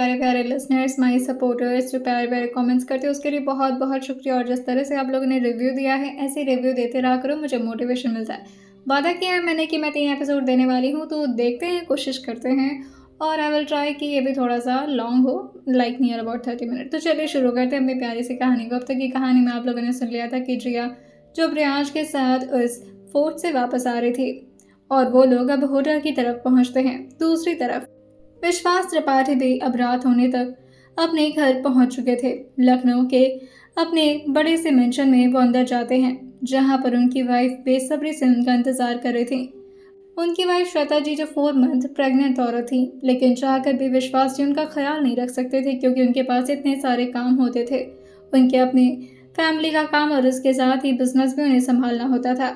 प्यारे प्यारे listeners, my supporters जो प्यारे प्यारे कमेंट्स करते हैं उसके लिए बहुत बहुत शुक्रिया। और जिस तरह से आप लोगों ने रिव्यू दिया है, ऐसे रिव्यू देते रहा करो, मुझे मोटिवेशन मिलता है। वादा किया है मैंने कि मैं 3 एपिसोड देने वाली हूँ, तो देखते हैं, कोशिश करते हैं। और आई विल ट्राई कि ये भी थोड़ा सा लॉन्ग हो, लाइक नियर अबाउट 30 मिनट। तो चलिए शुरू करते हैं अपनी प्यारी सी कहानी को। अब तक की कहानी में आप लोगों ने सुन लिया था कि जिया जो प्रियांश के साथ उस फोर्ट से वापस आ रही थी और वो लोग अब होटल की तरफ पहुंचते हैं। दूसरी तरफ विश्वास त्रिपाठी भी अब रात होने तक अपने घर पहुंच चुके थे। लखनऊ के अपने बड़े से मेंशन में वो अंदर जाते हैं, जहां पर उनकी वाइफ बेसब्री से उनका इंतजार कर रही थी। उनकी वाइफ श्वेता जी जो 4 मंथ प्रेग्नेंट औरत थी, लेकिन चाहकर भी विश्वास जी उनका ख्याल नहीं रख सकते थे क्योंकि उनके पास इतने सारे काम होते थे। उनके अपने फैमिली का काम और उसके साथ ही बिजनेस भी उन्हें संभालना होता था।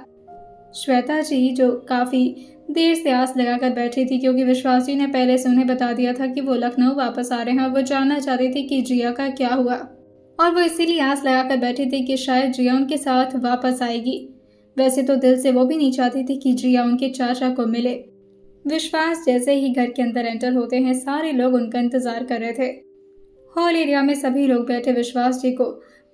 श्वेता जी जो काफ़ी देर से आस लगाकर बैठी थी क्योंकि विश्वास जी ने पहले से उन्हें बता दिया था कि वो लखनऊ वापस आ रहे हैं और वो जानना चाहती थी कि जिया का क्या हुआ। और वो इसीलिए आस लगाकर बैठी थी कि शायद जिया उनके साथ वापस आएगी। वैसे तो दिल से वो भी नहीं चाहती थी कि जिया उनके चाचा को मिले। विश्वास जैसे ही घर के अंदर एंटर होते हैं, सारे लोग उनका इंतजार कर रहे थे। हॉल एरिया में सभी लोग बैठे विश्वास जी को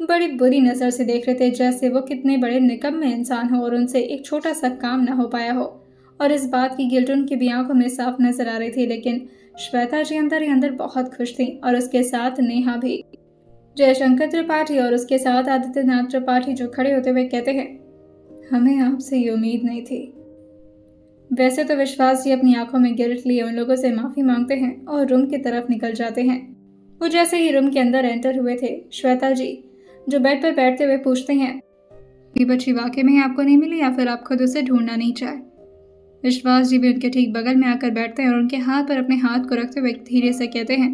बड़ी बुरी नज़र से देख रहे थे, जैसे वो कितने बड़े निकम्मे इंसान हो और उनसे एक छोटा सा काम ना हो पाया हो। और इस बात की गिल्ट उनकी भी आंखों में साफ नजर आ रही थी। लेकिन श्वेता जी अंदर ही अंदर बहुत खुश थी और उसके साथ नेहा भी। जयशंकर त्रिपाठी और उसके साथ आदित्यनाथ त्रिपाठी जो खड़े होते हुए कहते हैं, हमें आपसे ये उम्मीद नहीं थी। वैसे तो विश्वास जी अपनी आंखों में गिल्ट लिए उन लोगों से माफी मांगते हैं और रूम की तरफ निकल जाते हैं। वो जैसे ही रूम के अंदर एंटर हुए थे, श्वेता जी जो बेड पर बैठते हुए पूछते हैं, ये बच्ची वाकई में आपको नहीं मिली या फिर आप खुद उसे ढूंढना नहीं चाहे। विश्वास जी भी उनके ठीक बगल में आकर बैठते हैं और उनके हाथ पर अपने हाथ को रखते हुए धीरे से कहते हैं,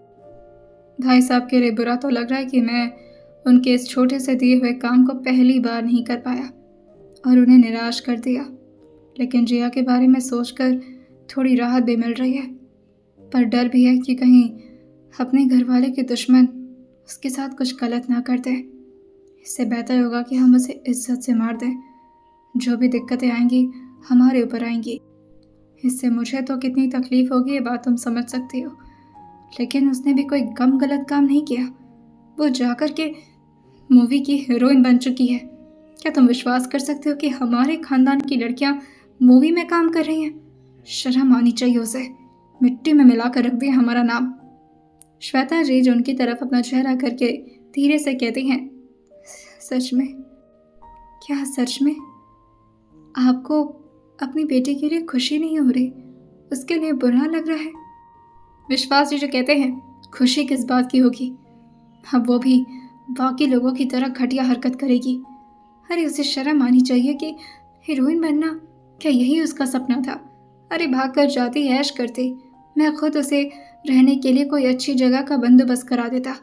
भाई साहब के लिए बुरा तो लग रहा है कि मैं उनके इस छोटे से दिए हुए काम को पहली बार नहीं कर पाया और उन्हें निराश कर दिया। लेकिन जिया के बारे में सोचकर थोड़ी राहत भी मिल रही है, पर डर भी है कि कहीं अपने घर वाले के दुश्मन उसके साथ कुछ गलत ना कर दे। इससे बेहतर होगा कि हम उसे इज्जत से मार दें। जो भी दिक्कतें आएंगी हमारे ऊपर आएंगी। इससे मुझे तो कितनी तकलीफ होगी ये बात तुम समझ सकती हो, लेकिन उसने भी कोई गलत काम नहीं किया। वो जाकर के मूवी की हीरोइन बन चुकी है। क्या तुम विश्वास कर सकते हो कि हमारे खानदान की लड़कियां मूवी में काम कर रही हैं? शर्म आनी चाहिए उसे। मिट्टी में मिला कर रख दिया हमारा नाम। श्वेता जी जो उनकी तरफ अपना चेहरा करके धीरे से कहती हैं, सच में? क्या सच में आपको अपनी बेटी के लिए खुशी नहीं हो रही? उसके लिए बुरा लग रहा है? विश्वास जी जो कहते हैं, खुशी किस बात की होगी? अब वो भी बाकी लोगों की तरह घटिया हरकत करेगी। अरे उसे शर्म आनी चाहिए कि हीरोइन बनना क्या यही उसका सपना था? अरे भाग कर जाती, ऐश करती, मैं खुद उसे रहने के लिए कोई अच्छी जगह का बंदोबस्त करा देता।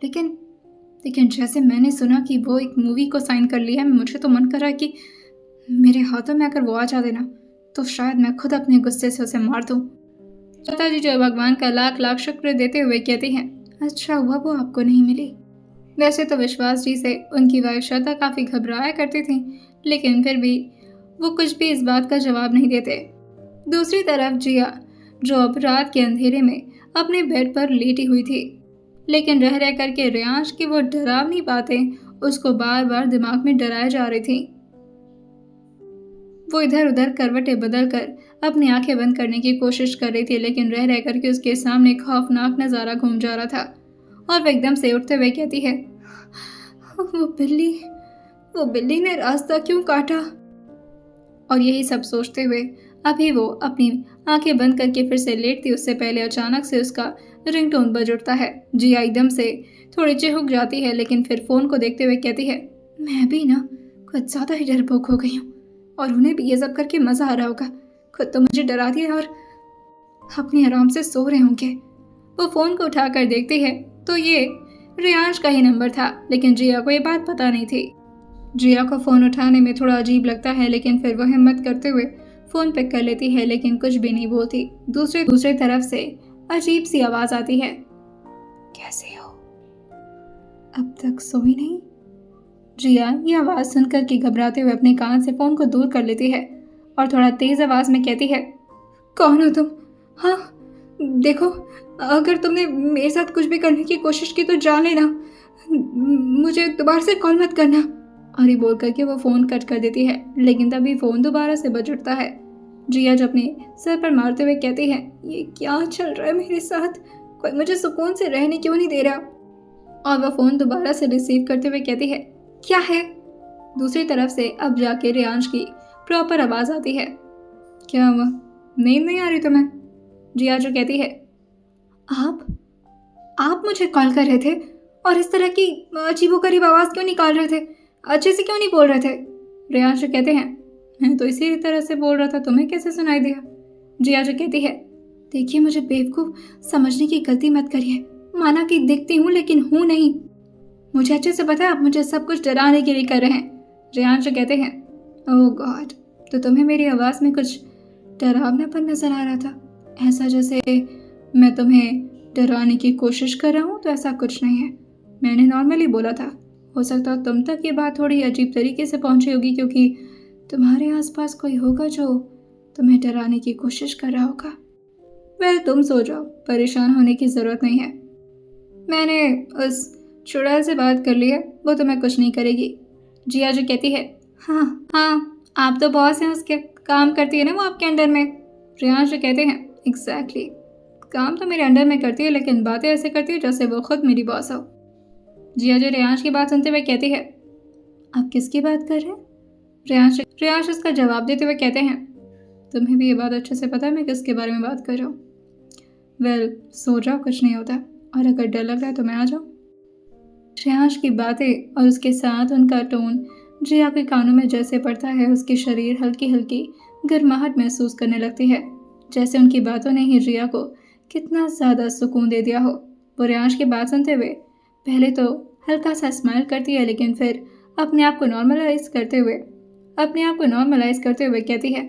लेकिन जैसे मैंने सुना कि वो एक मूवी को साइन कर लिया है, मुझे तो मन कर रहा है कि मेरे हाथों में अगर वो आ जाते ना तो शायद मैं खुद अपने गुस्से से उसे मार दूं। श्वेता जी जो भगवान का लाख लाख शुक्र देते हुए कहती हैं, अच्छा हुआ वो आपको नहीं मिली। वैसे तो विश्वास जी से उनकी वाइफ श्वेता काफ़ी घबराया करती थी, लेकिन फिर भी वो कुछ भी इस बात का जवाब नहीं देते। दूसरी तरफ जिया जो अब रात के अंधेरे में अपने बेड पर लेटी हुई थी, लेकिन रह रह करके रियांश की वो डरावनी बातें उसको बार बार दिमाग में डराए जा रही थी। वो इधर उधर करवटें बदल कर अपनी आंखें बंद करने की कोशिश कर रही थी, लेकिन रह रह करके उसके सामने खौफनाक नज़ारा घूम जा रहा था। और वो एकदम से उठते हुए कहती है, वो बिल्ली ने रास्ता क्यों काटा? और यही सब सोचते हुए अभी वो अपनी आंखें बंद करके फिर से लेटती, उससे पहले अचानक से उसका रिंगटोन बज उठता है। जिया एकदम से थोड़ी चिहुक जाती है, लेकिन फिर फ़ोन को देखते हुए कहती है, मैं भी ना कुछ ज़्यादा ही डरपोक हो गई हूँ और उन्हें भी ये सब करके मज़ा आ रहा होगा। खुद तो मुझे डरा दिया और अपने आराम से सो रहे होंगे। वो फ़ोन को उठाकर देखती है तो ये रियांश का ही नंबर था, लेकिन जिया को ये बात पता नहीं थी। जिया को फ़ोन उठाने में थोड़ा अजीब लगता है, लेकिन फिर वो हिम्मत करते हुए फ़ोन पिक कर लेती है, लेकिन कुछ भी नहीं बोलती। दूसरी तरफ से अजीब सी आवाज़ आती है, कैसे हो? अब तक सोई नहीं? जिया ये आवाज़ सुनकर के घबराते हुए अपने कान से फ़ोन को दूर कर लेती है और थोड़ा तेज़ आवाज़ में कहती है, कौन हो तुम? हाँ देखो अगर तुमने मेरे साथ कुछ भी करने की कोशिश की तो जान लेना, मुझे दोबारा से कॉल मत करना। और ये बोल करके वो फ़ोन कट कर देती है, लेकिन तभी फ़ोन दोबारा से बज उठता है। जिया जो अपने सर पर मारते हुए कहती है, ये क्या चल रहा है मेरे साथ, कोई मुझे सुकून से रहने क्यों नहीं दे रहा। और वह फ़ोन दोबारा से रिसीव करते हुए कहती है, क्या है। दूसरी तरफ से अब जाके रियांश की प्रॉपर आवाज़ आती है, क्या हुआ, नींद नहीं आ रही तुम्हें। जिया जो कहती है, आप मुझे कॉल कर रहे थे और इस तरह की अजीबोगरीब आवाज़ क्यों निकाल रहे थे, अच्छे से क्यों नहीं बोल रहे थे। रियांश कहते हैं, मैं तो इसी तरह से बोल रहा था, तुम्हें कैसे सुनाई दिया। जिया जो कहती है, देखिए मुझे बेवकूफ़ समझने की गलती मत करिए, माना कि दिखती हूँ लेकिन हूँ नहीं। मुझे अच्छे से पता है आप मुझे सब कुछ डराने के लिए कर रहे हैं। रियांश जो कहते हैं, ओह गॉड, तो तुम्हें मेरी आवाज़ में कुछ डरावनापन नजर आ रहा था, ऐसा जैसे मैं तुम्हें डराने की कोशिश कर रहा हूँ। तो ऐसा कुछ नहीं है, मैंने नॉर्मली बोला था। हो सकता है तुम तक ये बात थोड़ी अजीब तरीके से पहुंची होगी क्योंकि तुम्हारे आसपास कोई होगा जो तुम्हें डराने की कोशिश कर रहा होगा। वेल, तुम सो जाओ, परेशान होने की ज़रूरत नहीं है। मैंने उस चुड़ैल से बात कर ली है, वो तुम्हें कुछ नहीं करेगी। जिया जो कहती है, हाँ, आप तो बॉस हैं उसके, काम करती है ना वो आपके अंडर में। रियांश जो कहते हैं, एग्जैक्टली, काम तो मेरे अंडर में करती है लेकिन बातें ऐसे करती है जैसे वो खुद मेरी बॉस हो। जिया जो रियांश की बात सुनते हुए कहती है, आप किसकी बात कर रहे हैं। रियांश उसका जवाब देते हुए कहते हैं, तुम्हें भी ये बात अच्छे से पता है मैं किसके बारे में बात कर रहा हूँ। वेल, सो जाओ, कुछ नहीं होता, और अगर डर लग रहा है तो मैं आ जाऊँ। रियांश की बातें और उसके साथ उनका टोन जिया के कानों में जैसे पड़ता है, उसकी शरीर हल्की हल्की गर्माहट महसूस करने लगती है, जैसे उनकी बातों ने ही जिया को कितना ज़्यादा सुकून दे दिया हो। वो रियांश की बात सुनते हुए पहले तो हल्का सा स्माइल करती है, लेकिन फिर अपने आप को नॉर्मलाइज करते हुए कहती है,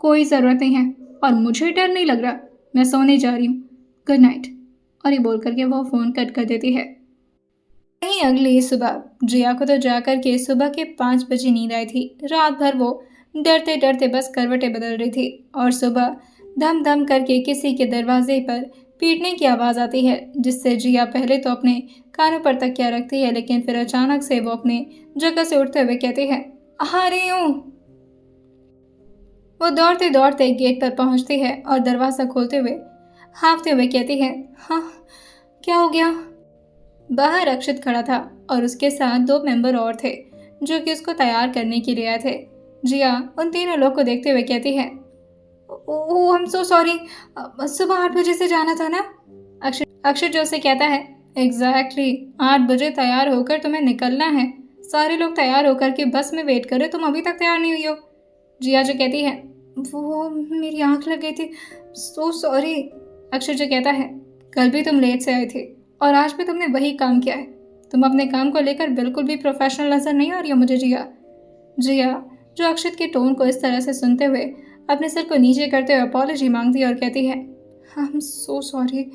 कोई ज़रूरत नहीं है और मुझे डर नहीं लग रहा, मैं सोने जा रही हूँ, गुड नाइट। और ये बोल करके वो फ़ोन कट कर देती है। वहीं अगली सुबह जिया को तो जाकर के सुबह के 5 बजे नींद आई थी। रात भर वो डरते डरते बस करवटें बदल रही थी और सुबह धम धम करके किसी के दरवाजे पर पीटने की आवाज़ आती है, जिससे जिया पहले तो अपने कानों पर तकिया रखती है, लेकिन फिर अचानक से वो अपने जगह से उठते हुए कहती है, आ रही हूँ। वो दौड़ते दौड़ते गेट पर पहुंचती है और दरवाज़ा खोलते हुए हाँफते हुए कहती है, हाँ क्या हो गया। बाहर अक्षत खड़ा था और उसके साथ 2 मेंबर और थे जो कि उसको तैयार करने के लिए आए थे। जिया उन तीनों लोग को देखते हुए कहती है, ओह आई एम सो सॉरी, सुबह 8 बजे से जाना था ना। अक्षत जो से कहता है, एग्जैक्टली 8 बजे तैयार होकर तुम्हें निकलना है, सारे लोग तैयार होकर के बस में वेट कर रहे, तुम अभी तक तैयार नहीं हुई हो। जिया जो कहती है, वो मेरी आंख लग गई थी, सो सॉरी। अक्षत जो कहता है, कल भी तुम लेट से आए थे और आज भी तुमने वही काम किया है, तुम अपने काम को लेकर बिल्कुल भी प्रोफेशनल नजर नहीं आ रही हो मुझे। जिया जो अक्षत के टोन को इस तरह से सुनते हुए अपने सर को नीचे करते हुए अपॉलॉजी मांगती है और कहती है, आई एम सो सॉरी,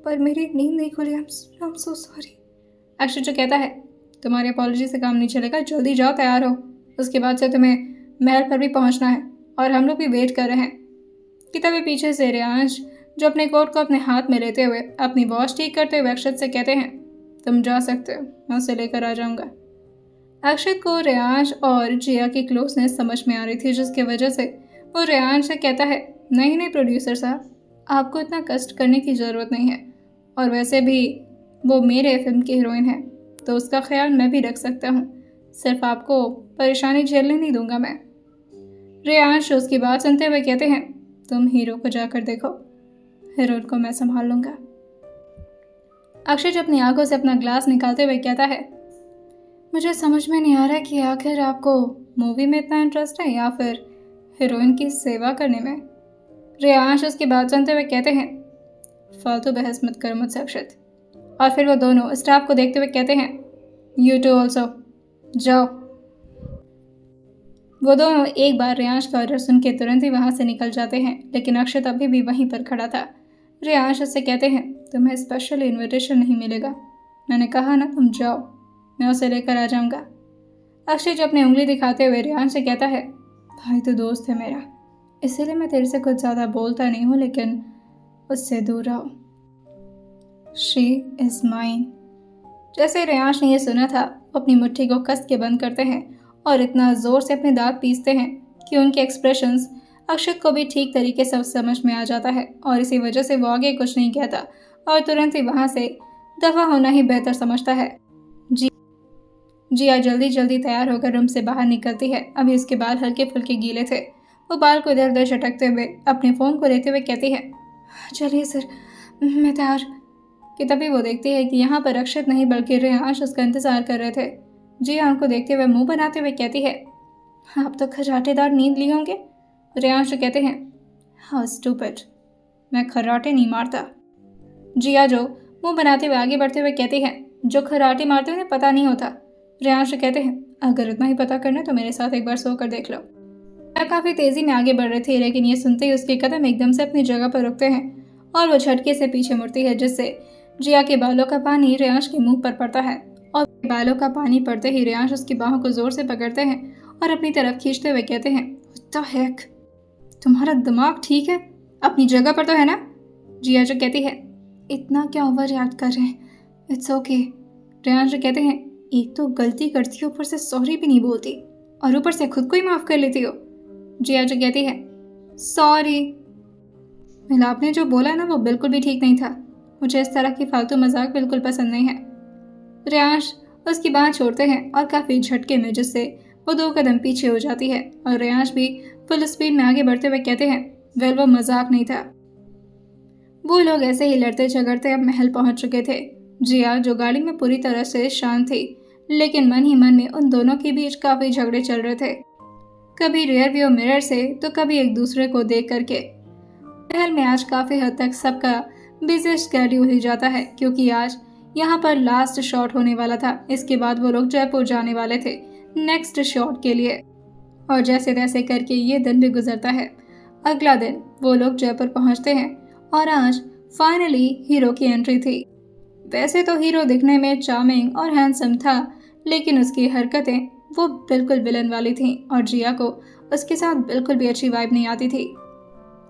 पर मेरी नींद नहीं खुली, आई एम सो सॉरी। अक्षत जो कहता है, तुम्हारी अपॉलॉजी से काम नहीं चलेगा, जल्दी जाओ, तैयार हो, उसके बाद से तुम्हें महल पर भी पहुंचना है और हम लोग भी वेट कर रहे हैं। कि तभी पीछे से रियांश जो अपने कोट को अपने हाथ में लेते हुए अपनी वॉच ठीक करते हुए अक्षत से कहते हैं, तुम जा सकते हो, मैं उसे लेकर आ जाऊंगा। अक्षत को रियांश और जिया की क्लोजनेस समझ में आ रही थी, जिसकी वजह से वो रियांश से कहता है, नहीं प्रोड्यूसर साहब, आपको इतना कष्ट करने की ज़रूरत नहीं है, और वैसे भी वो मेरे फिल्म की हीरोइन है तो उसका ख्याल मैं भी रख सकता हूँ, सिर्फ आपको परेशानी झेलने नहीं दूंगा मैं। रियांश उसकी बात सुनते हुए कहते हैं, तुम हीरो को जाकर देखो, हीरोइन को मैं संभाल लूंगा। अक्षय अपनी आंखों से अपना ग्लास निकालते हुए कहता है, मुझे समझ में नहीं आ रहा कि आखिर आपको मूवी में इतना इंटरेस्ट है या फिर हीरोइन की सेवा करने में। रियांश उसकी बात सुनते हुए कहते हैं, फालतू बहस मत करो मुझसे अक्षत। और फिर वो दोनों स्टाफ को देखते हुए कहते हैं, यू टू ऑल्सो, जाओ। वो दोनों एक बार रियांश का ऑर्डर सुन के तुरंत ही वहाँ से निकल जाते हैं, लेकिन अक्षत अभी भी वहीं पर खड़ा था। रियांश उससे कहते हैं, तुम्हें स्पेशल इन्विटेशन नहीं मिलेगा, मैंने कहा ना, तुम जाओ, मैं उसे लेकर आ जाऊँगा। अक्षय जो अपनी उंगली दिखाते हुए रियांश से कहता है, भाई तो दोस्त है मेरा, इसीलिए मैं तेरे से कुछ ज़्यादा बोलता नहीं हूँ, लेकिन उससे दूर रहो। She is mine. जैसे रेयांश ने यह सुना था, वो अपनी मुट्ठी को कस के बंद करते हैं और इतना जोर से अपने दांत पीसते हैं कि उनके एक्सप्रेशंस अक्षत को भी ठीक तरीके से समझ में आ जाता है और इसी वजह से वो आगे कुछ नहीं कहता और तुरंत ही वहां से दफा होना ही बेहतर समझता है। जिया जल्दी जल्दी तैयार होकर रूम से बाहर निकलती है। अभी उसके बाल हल्के फुल्के गीले थे। वो बाल को इधर उधर झटकते हुए अपने फ़ोन को लेते हुए कहती है, चलिए सर, मैं तैयार। कि तभी वो देखती है कि यहाँ पर अक्षत नहीं बल्कि रेयांश उसका इंतजार कर रहे थे। जिया उनको देखते हुए मुंह बनाते हुए कहती है, आप तो खर्राटेदार नींद लिए होंगे। रेयांश कहते हैं, हाउ स्टूपिड, मैं खर्राटे नहीं मारता। जिया जो मुंह बनाते हुए आगे बढ़ते हुए कहती है, जो खर्राटे मारते उन्हें पता नहीं होता। रेयांश कहते हैं, अगर इतना ही पता करना तो मेरे साथ एक बार सोकर देख लो। मैं काफ़ी तेज़ी में आगे बढ़ रही थी, लेकिन ये सुनते ही उसके कदम एकदम से अपनी जगह पर रुकते हैं और वो झटके से पीछे मुड़ती है, जिससे जिया के बालों का पानी रेयांश के मुंह पर पड़ता है और बालों का पानी पड़ते ही रेयांश उसकी बाहों को जोर से पकड़ते हैं और अपनी तरफ खींचते हुए कहते हैं, व्हाट द हेक, तुम्हारा दिमाग ठीक है, अपनी जगह पर तो है ना। जिया जो कहती है, इतना क्या ओवर रिएक्ट कर रहे हैं, इट्स ओके। रेयांश कहते हैं, एक तो गलती करती हो, ऊपर से सॉरी भी नहीं बोलती और ऊपर से खुद को ही माफ़ कर लेती हो। जिया जो कहती है, सॉरी, मिलाप ने जो बोला ना वो बिल्कुल भी ठीक नहीं था। मुझे इस तरह की फालतू मजाक बिल्कुल पसंद नहीं है। रेयांश उसकी बात छोड़ते हैं और काफ़ी झटके में, जिससे वो 2 कदम पीछे हो जाती है और रेयांश भी फुल स्पीड में आगे बढ़ते हुए कहते हैं, वेल वो मजाक नहीं था। वो लोग ऐसे ही लड़ते झगड़ते अब महल पहुंच चुके थे। जिया जो गाड़ी में पूरी तरह से शांत थी, लेकिन मन ही मन में उन दोनों के बीच काफ़ी झगड़े चल रहे थे, कभी रियर व्यू मिरर से तो कभी एक दूसरे को देख करके। महल में आज काफ़ी हद तक सबका बिजी स्केड्यूल ही जाता है, क्योंकि आज यहाँ पर लास्ट शॉट होने वाला था। इसके बाद वो लोग जयपुर जाने वाले थे नेक्स्ट शॉट के लिए, और जैसे तैसे करके ये दिन भी गुजरता है। अगला दिन वो लोग जयपुर पहुँचते हैं और आज फाइनली हीरो की एंट्री थी। वैसे तो हीरो दिखने में चार्मिंग और हैंडसम था, लेकिन उसकी हरकतें वो बिल्कुल विलन वाली थी और जिया को उसके साथ बिल्कुल भी अच्छी वाइब नहीं आती थी।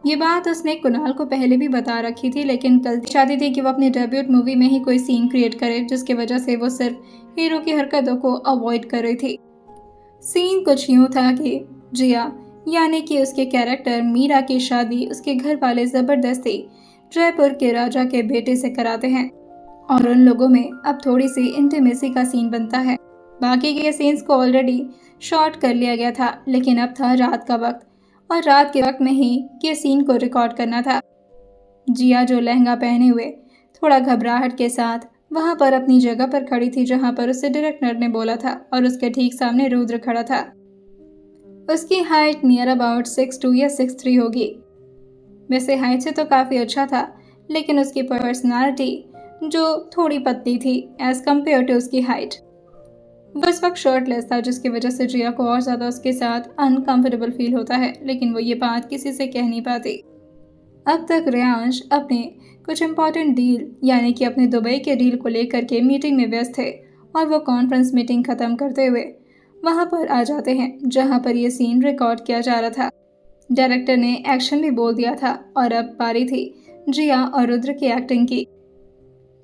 ये बात उसने कुणाल को पहले भी बता रखी थी, लेकिन कल चाहती थी कि वो अपनी डेब्यूट मूवी में ही कोई सीन क्रिएट करे, जिसकी वजह से वो सिर्फ हीरो की हरकतों को अवॉइड कर रही थी। सीन कुछ यूँ था कि जिया यानी कि उसके कैरेक्टर मीरा की शादी उसके घर वाले ज़बरदस्ती जयपुर के राजा के बेटे से कराते हैं और उन लोगों में अब थोड़ी सी इंटीमेसी का सीन बनता है। बाकी के सीन्स को ऑलरेडी शॉट कर लिया गया था, लेकिन अब था रात का वक्त और रात के वक्त में ही ये सीन को रिकॉर्ड करना था। जिया जो लहंगा पहने हुए थोड़ा घबराहट के साथ वहां पर अपनी जगह पर खड़ी थी, जहां पर उसे डायरेक्टर ने बोला था, और उसके ठीक सामने रुद्र खड़ा था। उसकी हाइट नियर अबाउट 6'2" या 6'3" होगी। वैसे हाइट से तो काफ़ी अच्छा था, लेकिन उसकी पर्सनालिटी जो थोड़ी पतली थी एज कम्पेयर टू उसकी हाइट। वो इस वक्त शर्टलेस था, जिसकी वजह से जिया को और ज़्यादा उसके साथ अनकंफर्टेबल फील होता है, लेकिन वो ये बात किसी से कह नहीं पाती। अब तक रेयांश अपने कुछ इम्पॉर्टेंट डील यानी कि अपने दुबई के डील को लेकर के मीटिंग में व्यस्त थे और वो कॉन्फ्रेंस मीटिंग ख़त्म करते हुए वहाँ पर आ जाते हैं जहाँ पर ये सीन रिकॉर्ड किया जा रहा था। डायरेक्टर ने एक्शन भी बोल दिया था और अब बारी थी जिया और रुद्र की एक्टिंग की।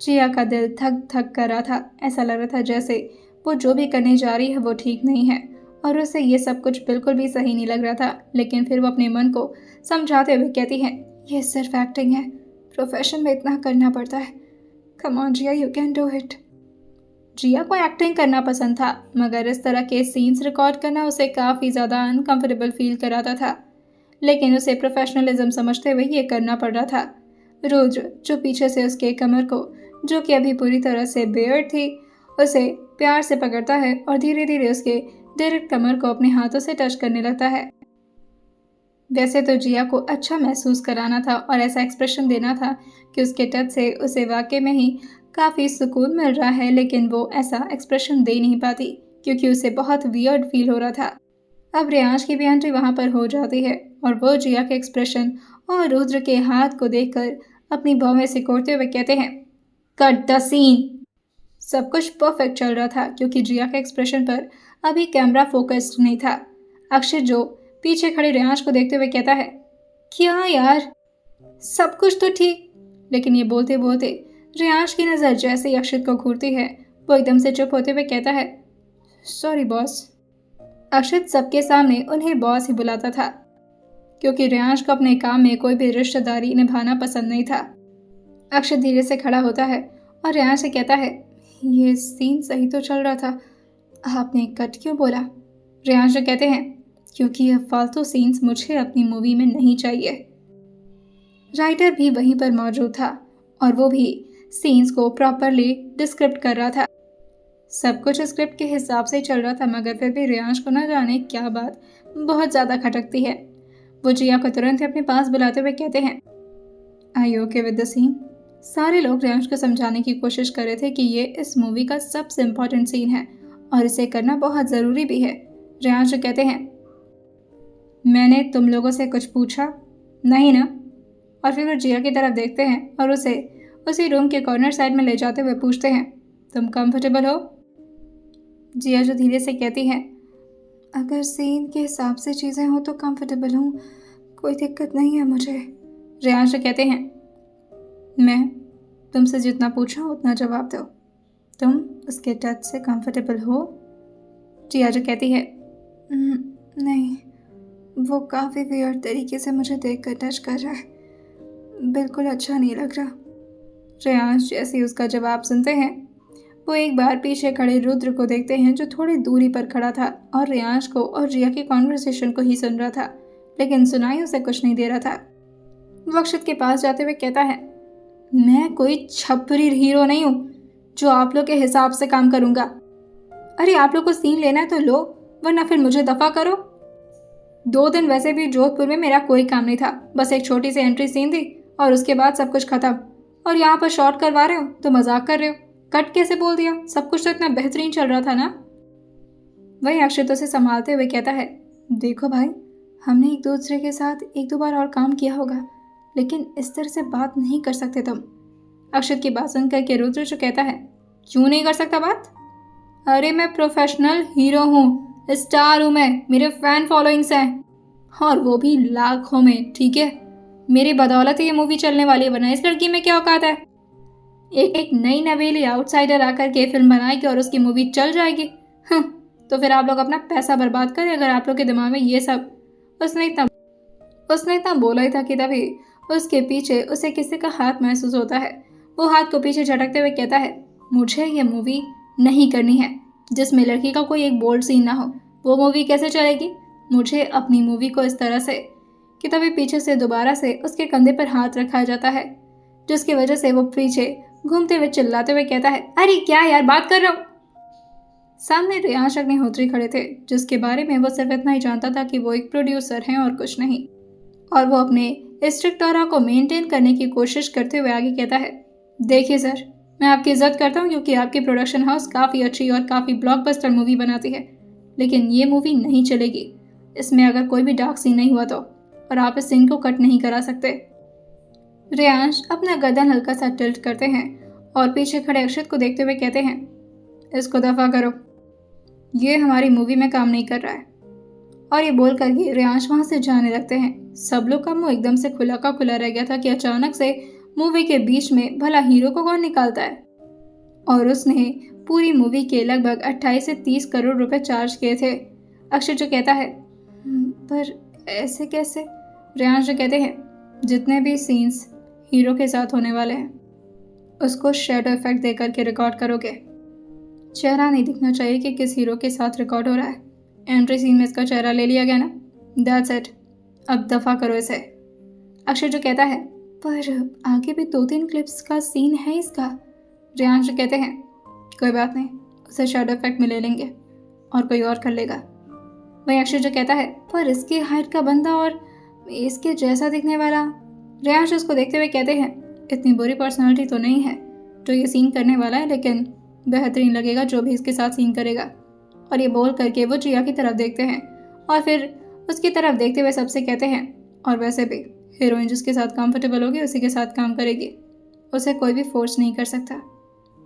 जिया का दिल थक थक कर रहा था। ऐसा लग रहा था जैसे वो जो भी करने जा रही है वो ठीक नहीं है और उसे ये सब कुछ बिल्कुल भी सही नहीं लग रहा था, लेकिन फिर वो अपने मन को समझाते हुए कहती है, ये सिर्फ एक्टिंग है, प्रोफेशन में इतना करना पड़ता है, come on Jiya, you can do it. Jiya को एक्टिंग करना पसंद था, मगर इस तरह के सीन्स रिकॉर्ड करना उसे काफ़ी ज़्यादा अनकंफर्टेबल फील कराता था, लेकिन उसे प्रोफेशनलिज्म समझते हुए ये करना पड़ रहा था। रुद्र जो पीछे से उसके कमर को, जो कि अभी पूरी तरह से बेयर्ड थी, उसे प्यार से पकड़ता है और धीरे धीरे उसके डायरेक्ट कमर को अपने हाथों से टच करने लगता है। वैसे तो जिया को अच्छा महसूस कराना था और ऐसा एक्सप्रेशन देना था कि उसके टच से उसे वाकई में ही काफ़ी सुकून मिल रहा है, लेकिन वो ऐसा एक्सप्रेशन दे नहीं पाती क्योंकि उसे बहुत वियर्ड फील हो रहा था। अब रेयांश की भी एंट्री वहाँ पर हो जाती है और वो जिया के एक्सप्रेशन और रुद्र के हाथ को देखकर अपनी भौहें सिकोड़ते हुए कहते हैं, कट द सीन। सब कुछ परफेक्ट चल रहा था क्योंकि जिया के एक्सप्रेशन पर अभी कैमरा फोकस्ड नहीं था। अक्षय जो पीछे खड़े रेयांश को देखते हुए कहता है, क्या यार, सब कुछ तो ठीक, लेकिन ये बोलते बोलते रियांश की नज़र जैसे ही अक्षत को घूरती है वो एकदम से चुप होते हुए कहता है, सॉरी बॉस। अक्षत सबके सामने उन्हें बॉस ही बुलाता था क्योंकि रियांश को अपने काम में कोई भी रिश्तेदारी निभाना पसंद नहीं था। अक्षत धीरे से खड़ा होता है और रियांश से कहता है, ये सीन सही तो चल रहा था, आपने कट क्यों बोला? रियांश कहते हैं, क्योंकि यह फालतू सीन्स मुझे अपनी मूवी में नहीं चाहिए। राइटर भी वहीं पर मौजूद था और वो भी सीन्स को प्रॉपरली डिस्क्रिप्ट कर रहा था। सब कुछ स्क्रिप्ट के हिसाब से चल रहा था, मगर फिर भी रियांश को न जाने क्या बात बहुत ज़्यादा खटकती है। वो जिया को तुरंत अपने पास बुलाते हुए कहते हैं, are you okay with the scene? सारे लोग रियांश को समझाने की कोशिश कर रहे थे कि ये इस मूवी का सबसे इम्पोर्टेंट सीन है और इसे करना बहुत ज़रूरी भी है। रियांश कहते हैं, मैंने तुम लोगों से कुछ पूछा नहीं ना? और फिर वो जिया की तरफ देखते हैं और उसे उसी रूम के कॉर्नर साइड में ले जाते हुए पूछते हैं, तुम कंफर्टेबल हो? जिया जो धीरे से कहती है, अगर सीन के हिसाब से चीज़ें हो तो कंफर्टेबल हूँ, कोई दिक्कत नहीं है मुझे। रियांश कहते हैं, मैं तुमसे जितना पूछा उतना जवाब दो, तुम उसके टच से कंफर्टेबल हो? जिया जो कहती है, नहीं, वो काफ़ी वियर्ड तरीके से मुझे देखकर टच कर रहा है, बिल्कुल अच्छा नहीं लग रहा। रियांश जैसे ही उसका जवाब सुनते हैं वो एक बार पीछे खड़े रुद्र को देखते हैं जो थोड़ी दूरी पर खड़ा था और रियांश को और जिया की कॉन्वर्सेशन को ही सुन रहा था, लेकिन सुनाई उसे कुछ नहीं दे रहा था। वो अक्षत के पास जाते हुए कहता है, मैं कोई छपरी हीरो नहीं हूँ जो आप लोग के हिसाब से काम करूँगा। अरे आप लोग को सीन लेना है तो लो, वरना फिर मुझे दफ़ा करो। 2 दिन वैसे भी जोधपुर में मेरा कोई काम नहीं था, बस एक छोटी सी एंट्री सीन थी और उसके बाद सब कुछ खत्म। और यहाँ पर शॉर्ट करवा रहे हो तो मजाक कर रहे हो? कट कैसे बोल दिया? सब कुछ तो इतना बेहतरीन चल रहा था ना। वही अक्षत उसे संभालते हुए कहता है, देखो भाई, हमने एक दूसरे के साथ 1-2 बार और काम किया होगा, लेकिन इस तरह से बात नहीं कर सकते तुम। अक्षत की बात सुनकर के रुद्र जो कहता है, क्यों नहीं कर सकता बात? अरे मैं प्रोफेशनल हीरो हूँ, स्टार हूँ मैं, मेरे फैन फॉलोइंग्स हैं और वो भी लाखों में, ठीक है? मेरी बदौलत ये मूवी चलने वाली है, वरना इस लड़की में क्या औकात है? एक नई नवेली आउटसाइडर आकर के फिल्म बनाएगी और उसकी मूवी चल जाएगी। तो फिर आप लोग अपना पैसा बर्बाद करें अगर आप लोग के दिमाग में ये सब। उसने इतना बोला ही था कि तभी उसके पीछे उसे किसी का हाथ महसूस होता है। वो हाथ को पीछे झटकते हुए कहता है, मुझे ये मूवी नहीं करनी है जिसमें लड़की का कोई एक बोल्ड सीन ना हो। वो मूवी कैसे चलेगी? मुझे अपनी मूवी को इस तरह से कि तभी पीछे से दोबारा से उसके कंधे पर हाथ रखा जाता है, जिसकी वजह से वो पीछे घूमते हुए चिल्लाते हुए कहता है, अरे क्या यार बात कर रहा हूँ। सामने रियांश अग्निहोत्री खड़े थे, जिसके बारे में वो सिर्फ इतना ही जानता था कि वो एक प्रोड्यूसर हैं और कुछ नहीं, और वो अपने स्ट्रिक्ट ऑरा को मेंटेन करने की कोशिश करते हुए आगे कहता है, देखिए सर, मैं आपकी इज्जत करता हूँ क्योंकि आपकी प्रोडक्शन हाउस काफ़ी अच्छी और काफ़ी ब्लॉकबस्टर मूवी बनाती है, लेकिन ये मूवी नहीं चलेगी इसमें अगर कोई भी डार्क सीन नहीं हुआ तो, और आप इस सीन को कट नहीं करा सकते। रियांश अपना गर्दन हल्का सा टिल्ट करते हैं और पीछे खड़े अक्षत को देखते हुए कहते हैं, इसको दफा करो, ये हमारी मूवी में काम नहीं कर रहा है। और ये बोल करके रियांश वहाँ से जाने लगते हैं। सब लोग का मुंह एकदम से खुला का खुला रह गया था कि अचानक से मूवी के बीच में भला हीरो को कौन निकालता है। और उसने पूरी मूवी के लगभग 28 से 30 करोड़ रुपए चार्ज किए थे। अक्षय जो कहता है, पर ऐसे कैसे? रियांश जो कहते हैं, जितने भी सीन्स हीरो के साथ होने वाले हैं उसको शेडो इफेक्ट दे करके रिकॉर्ड करोगे। चेहरा नहीं दिखना चाहिए कि किस हीरो के साथ रिकॉर्ड हो रहा है। एंट्री सीन में इसका चेहरा ले लिया गया ना, दैट्स इट, अब दफा करो इसे। अक्षय जो कहता है, पर आगे भी 2-3 क्लिप्स का सीन है इसका। रियांश जो कहते हैं, कोई बात नहीं, उसे शेडो इफेक्ट में ले लेंगे और कोई और कर लेगा। वहीं अक्षय जो कहता है, पर इसकी हाइट का बंदा और इसके जैसा दिखने वाला। रियांश उसको देखते हुए कहते हैं, इतनी बुरी पर्सनालिटी तो नहीं है जो ये सीन करने वाला है, लेकिन बेहतरीन लगेगा जो भी इसके साथ सीन करेगा। और ये बोल करके वो जिया की तरफ देखते हैं और फिर उसकी तरफ देखते हुए सबसे कहते हैं, और वैसे भी हीरोइन जिसके साथ कंफर्टेबल होगी उसी के साथ काम करेगी, उसे कोई भी फोर्स नहीं कर सकता।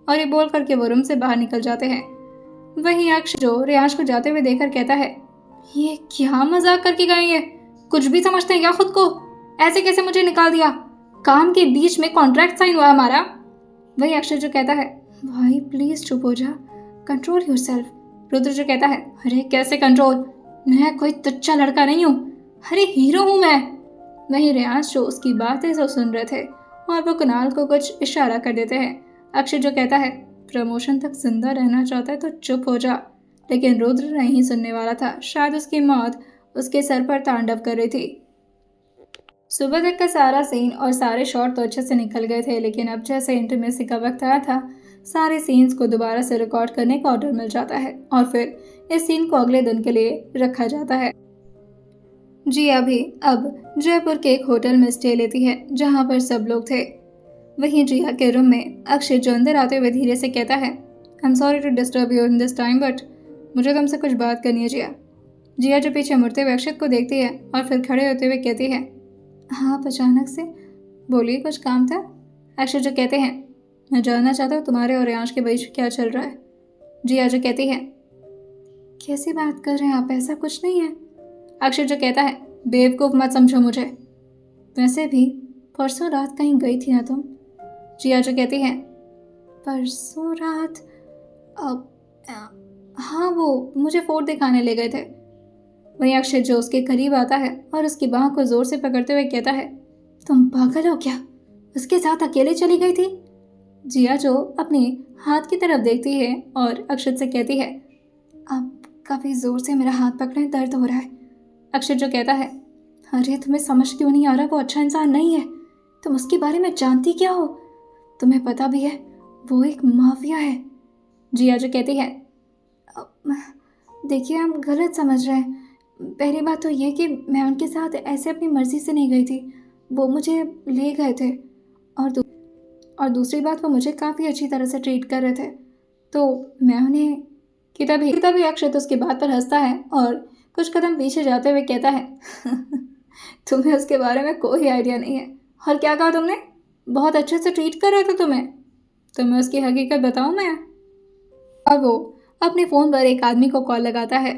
और ये बोल करके वो रूम से बाहर निकल जाते हैं। वहीं अक्षय जो रियांश को जाते हुए देखकर कहता है, ये क्या मजाक करके गए, ये कुछ भी समझते हैं क्या खुद को? ऐसे कैसे मुझे निकाल दिया? काम के बीच में कॉन्ट्रैक्ट साइन हुआ हमारा। वही अक्षय जो कहता है, भाई प्लीज चुप हो जा, कंट्रोल योरसेल्फ। रुद्र जो कहता है, अरे कैसे कंट्रोल, मैं कोई तुच्चा लड़का नहीं हूँ, अरे हीरो हूँ मैं। वही रियाज जो उसकी बातें जो सुन रहे थे और वो कुणाल को कुछ इशारा कर देते हैं। अक्षय जो कहता है, प्रमोशन तक जिंदा रहना चाहता है तो चुप हो जा। लेकिन रुद्र नहीं सुनने वाला था, शायद उसकी मौत उसके सर पर तांडव कर रही थी। सुबह तक का सारा सीन और सारे शॉट तो अच्छे से निकल गए थे, लेकिन अब जैसे इंटीमेसी का वक्त आया था, सारे सीन्स को दोबारा से रिकॉर्ड करने का ऑर्डर मिल जाता है और फिर इस सीन को अगले दिन के लिए रखा जाता है। जिया भी अब जयपुर के एक होटल में स्टे लेती है जहाँ पर सब लोग थे। वहीं जिया के रूम में अक्षय जो अंदर आते हुए धीरे से कहता है, I am sorry to disturb you in this time, but मुझे तुमसे कुछ बात करनी है जिया। जिया जो पीछे मुड़ते हुए अक्षत को देखती है और फिर खड़े होते हुए कहती है, हाँ अचानक से, बोलिए कुछ काम था। अक्षय जो कहते हैं, मैं जानना चाहता हूँ तुम्हारे और रियांश के बीच क्या चल रहा है। जिया जो कहती है, कैसी बात कर रहे हैं आप, ऐसा कुछ नहीं है। अक्षय जो कहता है, बेवकूफ़ मत समझो मुझे, वैसे भी परसों रात कहीं गई थी ना तुम। जिया जो कहती है, परसों रात, हाँ वो मुझे फोर्ट दिखाने ले गए थे। वहीं अक्षय जो उसके करीब आता है और उसकी बाह को जोर से पकड़ते हुए कहता है, तुम पागल हो क्या, उसके साथ अकेले चली गई थी। जिया जो अपने हाथ की तरफ देखती है और अक्षत से कहती है, आप काफ़ी ज़ोर से मेरा हाथ पकड़े, दर्द हो रहा है। अक्षय जो कहता है, अरे तुम्हें समझ क्यों नहीं आ रहा, वो अच्छा इंसान नहीं है, तुम उसके बारे में जानती क्या हो, तुम्हें पता भी है वो एक माफिया है। जिया जो कहती है, देखिए आप गलत समझ रहे हैं, पहली बात तो ये कि मैं उनके साथ ऐसे अपनी मर्ज़ी से नहीं गई थी, वो मुझे ले गए थे, और दूसरी बात वो मुझे काफ़ी अच्छी तरह से ट्रीट कर रहे थे, तो मैं उन्हें तभी अक्षत उसकी बात पर हंसता है और कुछ कदम पीछे जाते हुए कहता है, तुम्हें उसके बारे में कोई आइडिया नहीं है। और क्या कहा तुमने, बहुत अच्छे से ट्रीट कर रहे थे तुम्हें, तो मैं उसकी हकीकत बताऊँ मैं। और वो अपने फ़ोन पर एक आदमी को कॉल लगाता है।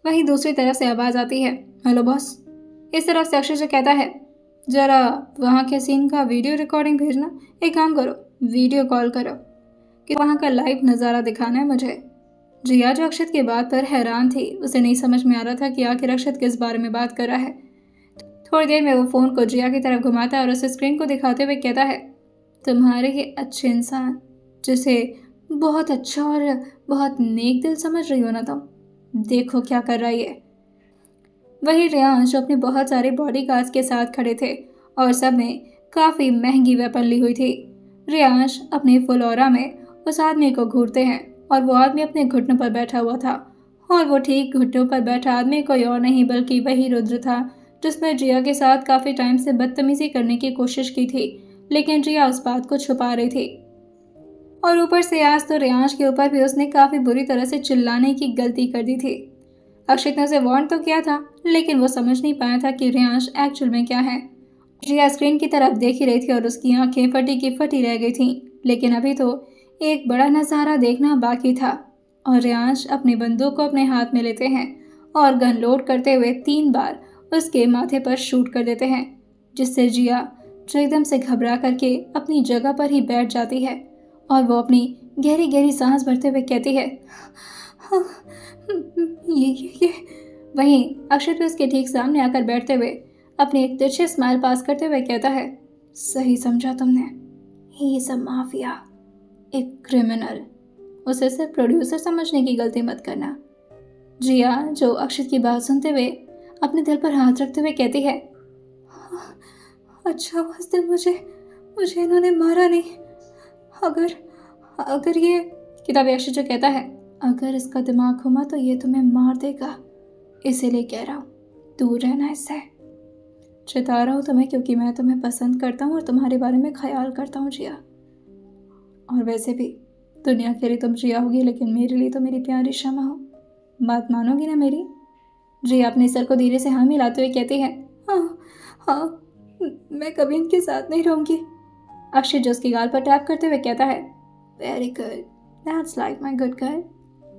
वहीं दूसरी तरफ से आवाज़ आती है, हेलो बॉस। इस तरफ से अक्षय से कहता है, ज़रा वहाँ के सीन का वीडियो रिकॉर्डिंग भेजना, एक काम करो वीडियो कॉल करो कि वहाँ का लाइव नज़ारा दिखाना है मुझे। जिया जो अक्षत की बात पर हैरान थी, उसे नहीं समझ में आ रहा था कि आखिर अक्षत किस बारे में बात कर रहा है। थोड़ी देर में वो फ़ोन को जिया की तरफ घुमाता है और उसे स्क्रीन को दिखाते हुए कहता है, तुम्हारे ये अच्छे इंसान जिसे बहुत अच्छा और बहुत नेक दिल समझ रही हो ना तुम, देखो क्या कर रहा है ये। वही रियांश जो अपने बहुत सारे बॉडीगार्ड्स के साथ खड़े थे और सब ने काफ़ी महंगी वेपन ली हुई थी। रियांश अपने फुल ऑरा में उस आदमी को घूरते हैं और वो आदमी अपने घुटनों पर बैठा हुआ था, और वो ठीक घुटनों पर बैठा आदमी कोई और नहीं बल्कि वही रुद्र था जिसने जिया के साथ काफ़ी टाइम से बदतमीजी करने की कोशिश की थी, लेकिन जिया उस बात को छुपा रही थी। और ऊपर से आज तो रियांश के ऊपर भी उसने काफ़ी बुरी तरह से चिल्लाने की गलती कर दी थी। अक्षित ने उसे वार्न तो किया था, लेकिन वो समझ नहीं पाया था कि रियांश एक्चुअल में क्या है। जिया स्क्रीन की तरफ देख ही रही थी और उसकी आंखें फटी की फटी रह गई थीं, लेकिन अभी तो एक बड़ा नज़ारा देखना बाकी था। और रियांश अपनी बंदूक को अपने हाथ में लेते हैं और गन लोड करते हुए 3 बार उसके माथे पर शूट कर देते हैं, जिससे जिया जो एकदम से घबरा करके अपनी जगह पर ही बैठ जाती है और वो अपनी गहरी गहरी सांस भरते हुए कहती है, ये। वहीं अक्षय भी उसके ठीक सामने आकर बैठते हुए अपनी एक तिरछे स्माइल पास करते हुए कहता है, सही समझा तुमने, ही इज अ माफिया, एक क्रिमिनल, उसे सिर्फ प्रोड्यूसर समझने की गलती मत करना। जिया जो अक्षय की बात सुनते हुए अपने दिल पर हाथ रखते हुए कहती है, अच्छा उस दिन मुझे इन्होंने मारा नहीं, अगर ये किताब अक्षय जो कहता है, अगर इसका दिमाग घुमा तो ये तुम्हें मार देगा, इसीलिए कह रहा हूँ दूर रहना इससे। चिता रहा हूँ तुम्हें क्योंकि मैं तुम्हें पसंद करता हूँ और तुम्हारे बारे में ख्याल करता हूँ जिया। और वैसे भी दुनिया के लिए तुम जिया होगी, लेकिन मेरे लिए तो मेरी प्यारी शमा हो, बात मानोगी ना मेरी। जिया अपने सर को धीरे से हाँ मिलाते हुए कहती है, हाँ मैं कभी इनके साथ नहीं रहूँगी। अक्षय जो उसकी गाल पर टैप करते हुए कहता है, very good, that's like my good girl.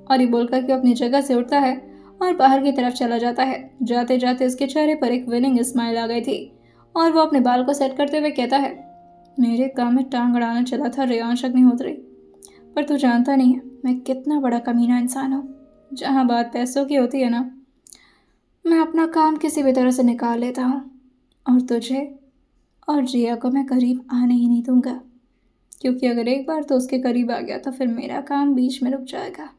और ये बोलकर के अपनी जगह से उठता है और बाहर की तरफ चला जाता है। जाते जाते उसके चेहरे पर एक विनिंग स्माइल आ गई थी और वो अपने बाल को सेट करते हुए कहता है, मेरे काम में टांग अड़ाना चला था रेयांश अग्निहोत्री। पर तू जानता नहीं है मैं कितना बड़ा कमीना इंसान हूँ। जहाँ बात पैसों की होती है ना, मैं अपना काम किसी भी तरह से निकाल लेता हूँ। और तुझे और जिया को मैं करीब आने ही नहीं दूंगा, क्योंकि अगर एक बार तो उसके करीब आ गया तो फिर मेरा काम बीच में रुक जाएगा।